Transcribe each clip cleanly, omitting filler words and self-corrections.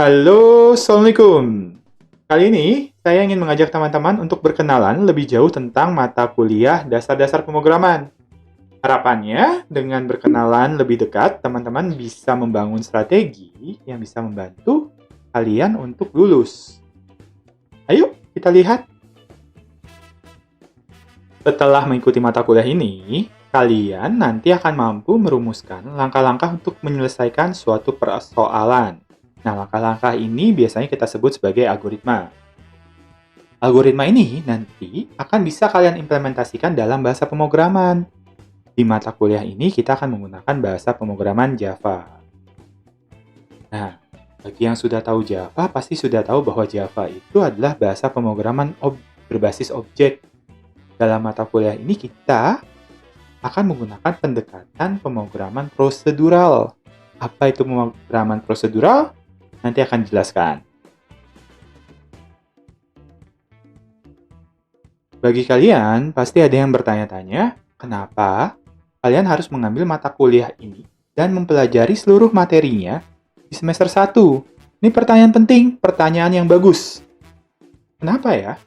Halo, Assalamualaikum. Kali ini, saya ingin mengajak teman-teman untuk berkenalan lebih jauh tentang mata kuliah dasar-dasar pemrograman. Harapannya, dengan berkenalan lebih dekat, teman-teman bisa membangun strategi yang bisa membantu kalian untuk lulus. Ayo, kita lihat. Setelah mengikuti mata kuliah ini, kalian nanti akan mampu merumuskan langkah-langkah untuk menyelesaikan suatu persoalan. Nah, langkah-langkah ini biasanya kita sebut sebagai algoritma. Algoritma ini nanti akan bisa kalian implementasikan dalam bahasa pemrograman. Di mata kuliah ini kita akan menggunakan bahasa pemrograman Java. Nah, bagi yang sudah tahu Java, pasti sudah tahu bahwa Java itu adalah bahasa pemrograman berbasis objek. Dalam mata kuliah ini kita akan menggunakan pendekatan pemrograman prosedural. Apa itu pemrograman prosedural? Nanti akan dijelaskan. Bagi kalian, pasti ada yang bertanya-tanya, kenapa kalian harus mengambil mata kuliah ini dan mempelajari seluruh materinya di semester 1? Ini pertanyaan penting, pertanyaan yang bagus. Kenapa ya?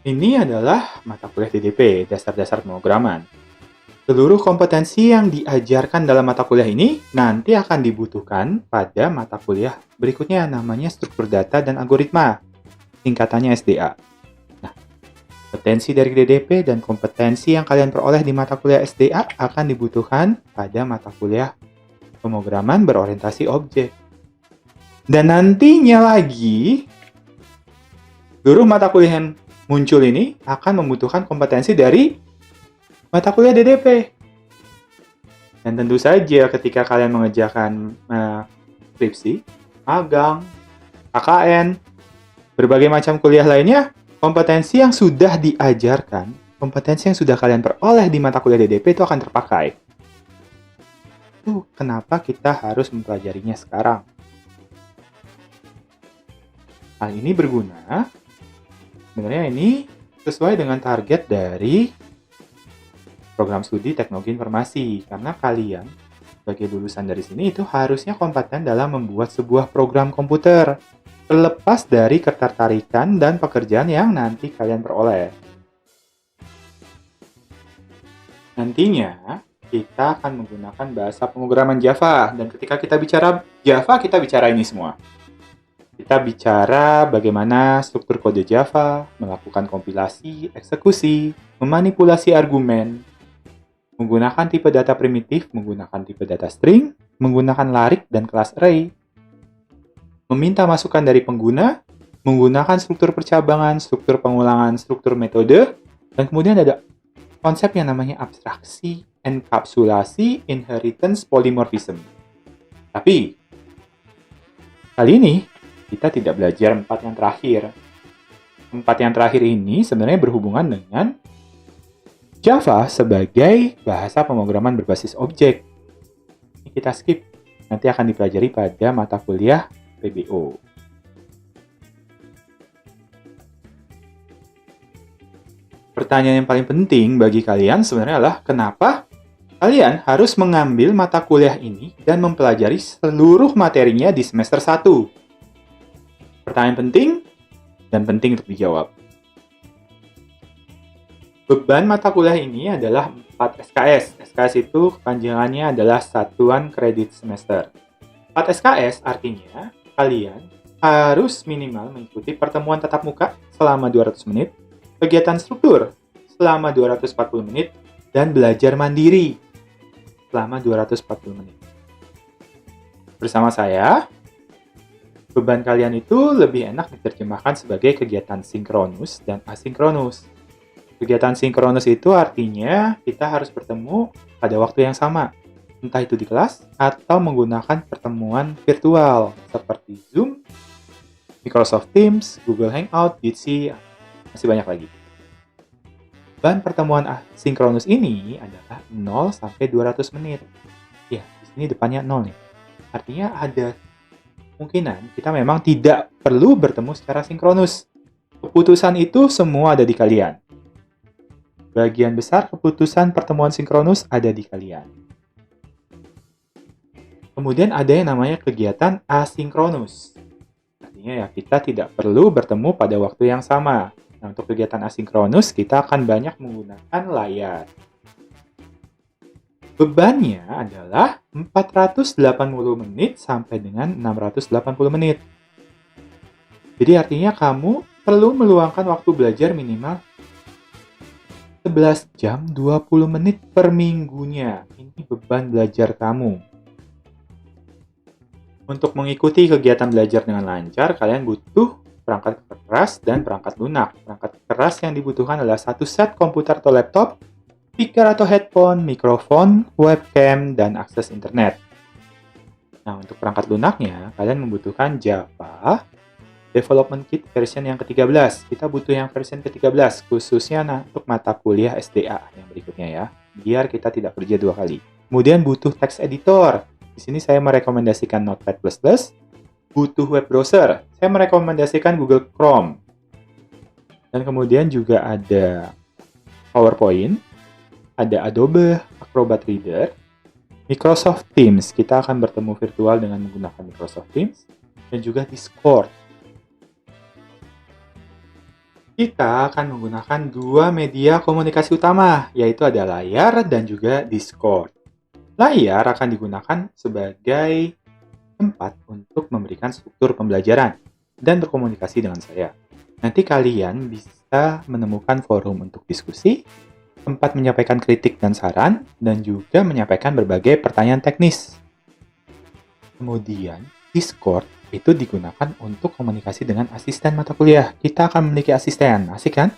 Ini adalah mata kuliah DDP, dasar-dasar pemrograman. Seluruh kompetensi yang diajarkan dalam mata kuliah ini nanti akan dibutuhkan pada mata kuliah berikutnya, namanya struktur data dan algoritma, singkatannya SDA. Nah, kompetensi dari DDP dan kompetensi yang kalian peroleh di mata kuliah SDA akan dibutuhkan pada mata kuliah pemrograman berorientasi objek. Dan nantinya lagi, seluruh mata kuliah yang muncul ini akan membutuhkan kompetensi dari mata kuliah DDP. Dan tentu saja ketika kalian mengerjakan skripsi, magang, KKN, berbagai macam kuliah lainnya, kompetensi yang sudah diajarkan, kompetensi yang sudah kalian peroleh di mata kuliah DDP itu akan terpakai. Itu kenapa kita harus mempelajarinya sekarang. Hal ini berguna, sebenarnya ini sesuai dengan target dari program studi teknologi informasi, karena kalian sebagai lulusan dari sini itu harusnya kompeten dalam membuat sebuah program komputer, terlepas dari ketertarikan dan pekerjaan yang nanti kalian peroleh. Nantinya, kita akan menggunakan bahasa pemrograman Java, dan ketika kita bicara Java, kita bicara ini semua. Kita bicara bagaimana struktur kode Java, melakukan kompilasi, eksekusi, memanipulasi argumen, menggunakan tipe data primitif, menggunakan tipe data string, menggunakan larik dan kelas array, meminta masukan dari pengguna, menggunakan struktur percabangan, struktur pengulangan, struktur metode, dan kemudian ada konsep yang namanya abstraksi, enkapsulasi, inheritance, polymorphism. Tapi, kali ini kita tidak belajar 4 yang terakhir. 4 yang terakhir ini sebenarnya berhubungan dengan Java sebagai bahasa pemrograman berbasis objek. Ini kita skip, nanti akan dipelajari pada mata kuliah PBO. Pertanyaan yang paling penting bagi kalian sebenarnya adalah kenapa kalian harus mengambil mata kuliah ini dan mempelajari seluruh materinya di semester 1? Pertanyaan penting dan penting untuk dijawab. Beban mata kuliah ini adalah 4 SKS. SKS itu kepanjangannya adalah Satuan Kredit Semester. 4 SKS artinya kalian harus minimal mengikuti pertemuan tatap muka selama 200 menit, kegiatan struktur selama 240 menit, dan belajar mandiri selama 240 menit. Bersama saya, beban kalian itu lebih enak diterjemahkan sebagai kegiatan sinkronus dan asinkronus. Kegiatan sinkronus itu artinya kita harus bertemu pada waktu yang sama, entah itu di kelas atau menggunakan pertemuan virtual seperti Zoom, Microsoft Teams, Google Hangout, Jitsi, masih banyak lagi. Dan pertemuan asinkronus ini adalah 0 sampai 200 menit. Ya, di sini depannya 0 nih. Artinya ada kemungkinan kita memang tidak perlu bertemu secara sinkronus. Keputusan itu semua ada di kalian. Bagian besar keputusan pertemuan sinkronus ada di kalian. Kemudian ada yang namanya kegiatan asinkronus. Artinya ya kita tidak perlu bertemu pada waktu yang sama. Nah, untuk kegiatan asinkronus kita akan banyak menggunakan layar. Bebannya adalah 480 menit sampai dengan 680 menit. Jadi artinya kamu perlu meluangkan waktu belajar minimal 11 jam 20 menit per minggunya. Ini beban belajar kamu. Untuk mengikuti kegiatan belajar dengan lancar, kalian butuh perangkat keras dan perangkat lunak. Perangkat keras yang dibutuhkan adalah satu set komputer atau laptop, speaker atau headphone, mikrofon, webcam, dan akses internet. Nah, untuk perangkat lunaknya, kalian membutuhkan Java Development Kit version yang ke-13. Kita butuh yang version ke-13, khususnya untuk mata kuliah SDA yang berikutnya ya, biar kita tidak kerja 2 kali. Kemudian butuh text editor. Di sini saya merekomendasikan Notepad++. Butuh web browser. Saya merekomendasikan Google Chrome. Dan kemudian juga ada PowerPoint, ada Adobe Acrobat Reader, Microsoft Teams. Kita akan bertemu virtual dengan menggunakan Microsoft Teams, dan juga Discord. Kita akan menggunakan 2 media komunikasi utama, yaitu ada layar dan juga Discord. Layar akan digunakan sebagai tempat untuk memberikan struktur pembelajaran dan berkomunikasi dengan saya. Nanti kalian bisa menemukan forum untuk diskusi, tempat menyampaikan kritik dan saran, dan juga menyampaikan berbagai pertanyaan teknis. Kemudian, Discord itu digunakan untuk komunikasi dengan asisten mata kuliah. Kita akan memiliki asisten, asik kan?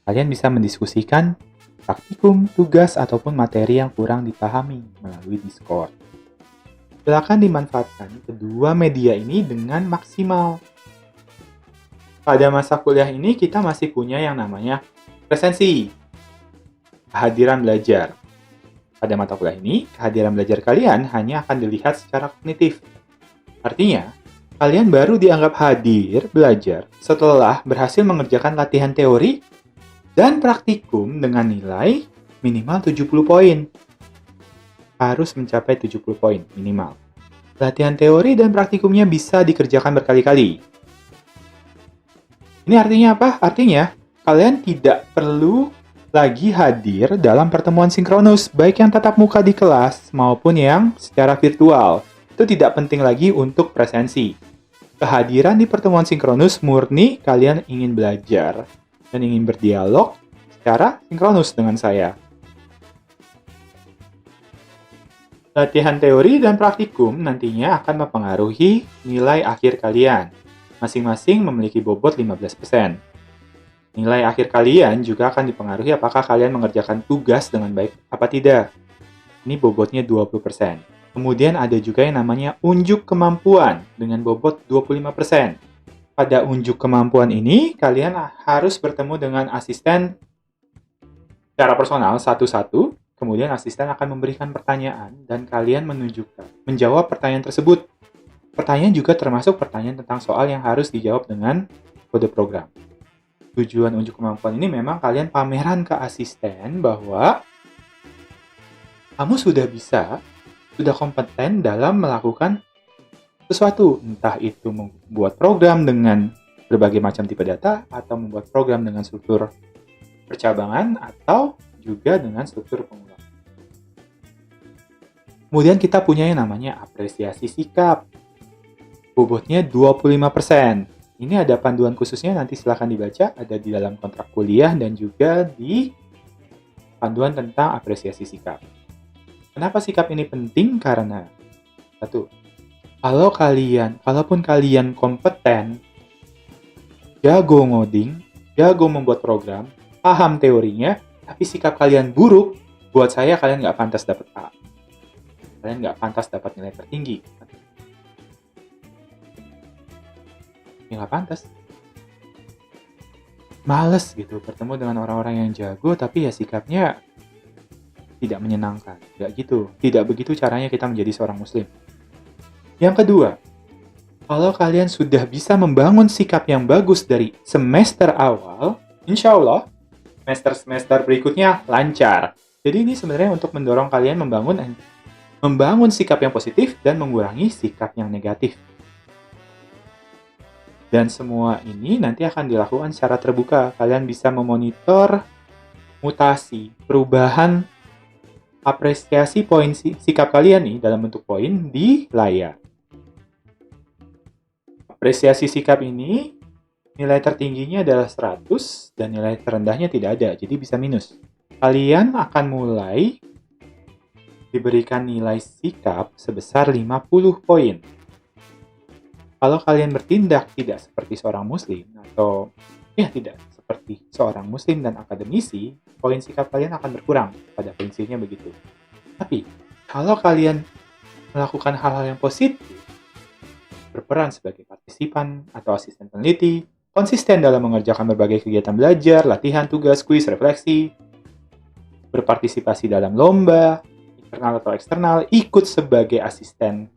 Kalian bisa mendiskusikan praktikum, tugas, ataupun materi yang kurang dipahami melalui Discord. Silakan dimanfaatkan kedua media ini dengan maksimal. Pada masa kuliah ini kita masih punya yang namanya presensi, kehadiran belajar. Pada mata kuliah ini, kehadiran belajar kalian hanya akan dilihat secara kognitif. Artinya, kalian baru dianggap hadir belajar setelah berhasil mengerjakan latihan teori dan praktikum dengan nilai minimal 70 poin. Harus mencapai 70 poin minimal. Latihan teori dan praktikumnya bisa dikerjakan berkali-kali. Ini artinya apa? Artinya, kalian tidak perlu lagi hadir dalam pertemuan sinkronus, baik yang tatap muka di kelas maupun yang secara virtual. Itu tidak penting lagi untuk presensi. Kehadiran di pertemuan sinkronus murni kalian ingin belajar dan ingin berdialog secara sinkronus dengan saya. Latihan teori dan praktikum nantinya akan mempengaruhi nilai akhir kalian. Masing-masing memiliki bobot 15%. Nilai akhir kalian juga akan dipengaruhi apakah kalian mengerjakan tugas dengan baik apa tidak. Ini bobotnya 20%. Kemudian ada juga yang namanya unjuk kemampuan dengan bobot 25%. Pada unjuk kemampuan ini, kalian harus bertemu dengan asisten secara personal satu-satu. Kemudian asisten akan memberikan pertanyaan dan kalian menjawab pertanyaan tersebut. Pertanyaan juga termasuk pertanyaan tentang soal yang harus dijawab dengan kode program. Tujuan unjuk kemampuan ini memang kalian pameran ke asisten bahwa kamu sudah kompeten dalam melakukan sesuatu. Entah itu membuat program dengan berbagai macam tipe data, atau membuat program dengan struktur percabangan, atau juga dengan struktur pengulangan. Kemudian kita punya yang namanya apresiasi sikap. Bobotnya 25%. Ini ada panduan khususnya, nanti silahkan dibaca, ada di dalam kontrak kuliah dan juga di panduan tentang apresiasi sikap. Kenapa sikap ini penting? Karena satu, kalaupun kalian kompeten, jago ngoding, jago membuat program, paham teorinya, tapi sikap kalian buruk, buat saya kalian nggak pantas dapat A. Kalian nggak pantas dapat nilai tertinggi. Nggak pantas. Males gitu bertemu dengan orang-orang yang jago tapi ya sikapnya tidak menyenangkan. Nggak gitu. Tidak begitu caranya kita menjadi seorang muslim. Yang kedua, kalau kalian sudah bisa membangun sikap yang bagus dari semester awal, insya Allah semester-semester berikutnya lancar. Jadi ini sebenarnya untuk mendorong kalian membangun membangun sikap yang positif dan mengurangi sikap yang negatif. Dan semua ini nanti akan dilakukan secara terbuka. Kalian bisa memonitor mutasi, perubahan, apresiasi poin sikap kalian nih dalam bentuk poin di layar. Apresiasi sikap ini, nilai tertingginya adalah 100 dan nilai terendahnya tidak ada, jadi bisa minus. Kalian akan mulai diberikan nilai sikap sebesar 50 poin. Kalau kalian bertindak tidak seperti seorang muslim atau tidak seperti seorang muslim dan akademisi, poin sikap kalian akan berkurang. Pada prinsipnya begitu. Tapi kalau kalian melakukan hal-hal yang positif, berperan sebagai partisipan atau asisten peneliti, konsisten dalam mengerjakan berbagai kegiatan belajar, latihan, tugas, kuis, refleksi, berpartisipasi dalam lomba, internal atau eksternal, ikut sebagai asisten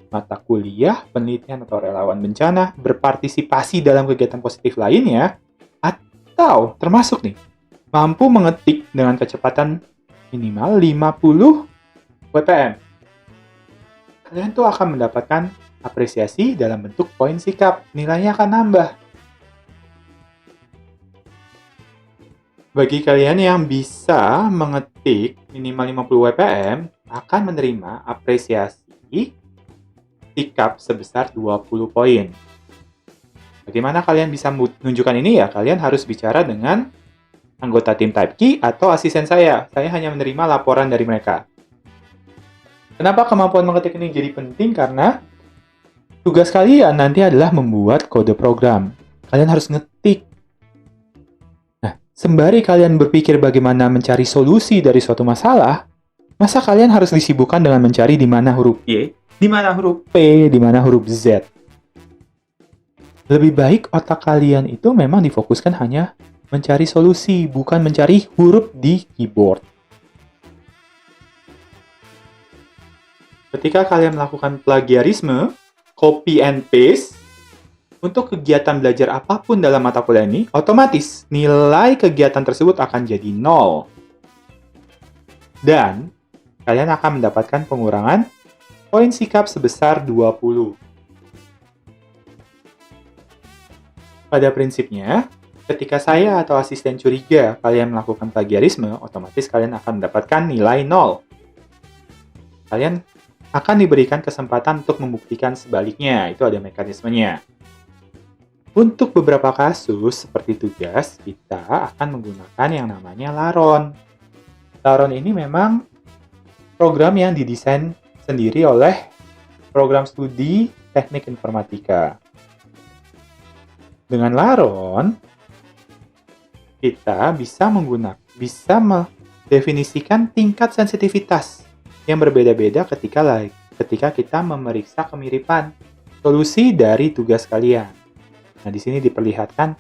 mata kuliah, penelitian atau relawan bencana, berpartisipasi dalam kegiatan positif lainnya, atau termasuk nih, mampu mengetik dengan kecepatan minimal 50 WPM. Kalian tuh akan mendapatkan apresiasi dalam bentuk poin sikap, nilainya akan nambah. Bagi kalian yang bisa mengetik minimal 50 WPM, akan menerima apresiasi sikap sebesar 20 poin. Bagaimana kalian bisa menunjukkan ini ya? Kalian harus bicara dengan anggota tim Typekey atau asisten saya. Saya hanya menerima laporan dari mereka. Kenapa kemampuan mengetik ini jadi penting? Karena tugas kalian nanti adalah membuat kode program. Kalian harus ngetik. Nah, sembari kalian berpikir bagaimana mencari solusi dari suatu masalah, masa kalian harus disibukkan dengan mencari di mana huruf Y, di mana huruf P, di mana huruf Z. Lebih baik otak kalian itu memang difokuskan hanya mencari solusi, bukan mencari huruf di keyboard. Ketika kalian melakukan plagiarisme, copy and paste, untuk kegiatan belajar apapun dalam mata kuliah ini, otomatis nilai kegiatan tersebut akan jadi 0. Dan kalian akan mendapatkan pengurangan poin sikap sebesar 20. Pada prinsipnya, ketika saya atau asisten curiga kalian melakukan plagiarisme, otomatis kalian akan mendapatkan nilai 0. Kalian akan diberikan kesempatan untuk membuktikan sebaliknya, itu ada mekanismenya. Untuk beberapa kasus seperti tugas, kita akan menggunakan yang namanya LARON. LARON ini memang program yang didesain sendiri oleh program studi teknik informatika. Dengan LARON, kita bisa mendefinisikan tingkat sensitivitas yang berbeda-beda ketika kita memeriksa kemiripan solusi dari tugas kalian. Nah, di sini diperlihatkan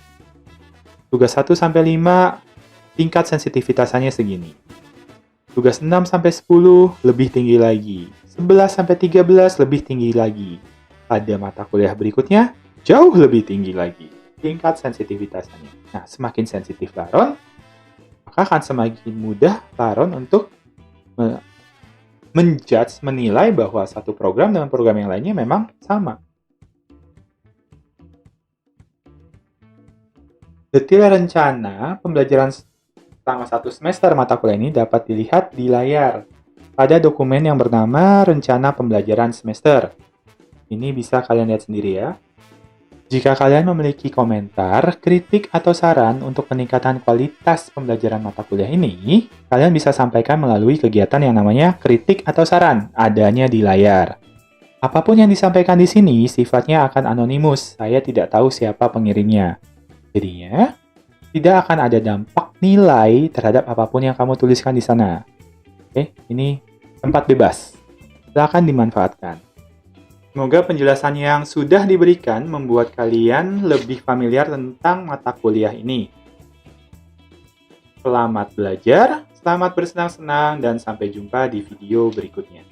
tugas 1 sampai 5 tingkat sensitivitasnya segini. Tugas 6 sampai 10 lebih tinggi lagi. 11 sampai 13 lebih tinggi lagi. Pada mata kuliah berikutnya jauh lebih tinggi lagi tingkat sensitivitasnya. Nah, semakin sensitif LARON, maka akan semakin mudah LARON untuk menilai bahwa satu program dengan program yang lainnya memang sama. Detail rencana pembelajaran selama 1 semester mata kuliah ini dapat dilihat di layar pada dokumen yang bernama Rencana Pembelajaran Semester. Ini bisa kalian lihat sendiri ya. Jika kalian memiliki komentar, kritik, atau saran untuk peningkatan kualitas pembelajaran mata kuliah ini, kalian bisa sampaikan melalui kegiatan yang namanya kritik atau saran, adanya di layar. Apapun yang disampaikan di sini sifatnya akan anonimus, saya tidak tahu siapa pengirimnya. Jadinya, tidak akan ada dampak nilai terhadap apapun yang kamu tuliskan di sana. Oke, ini tempat bebas. Silakan dimanfaatkan. Semoga penjelasan yang sudah diberikan membuat kalian lebih familiar tentang mata kuliah ini. Selamat belajar, selamat bersenang-senang, dan sampai jumpa di video berikutnya.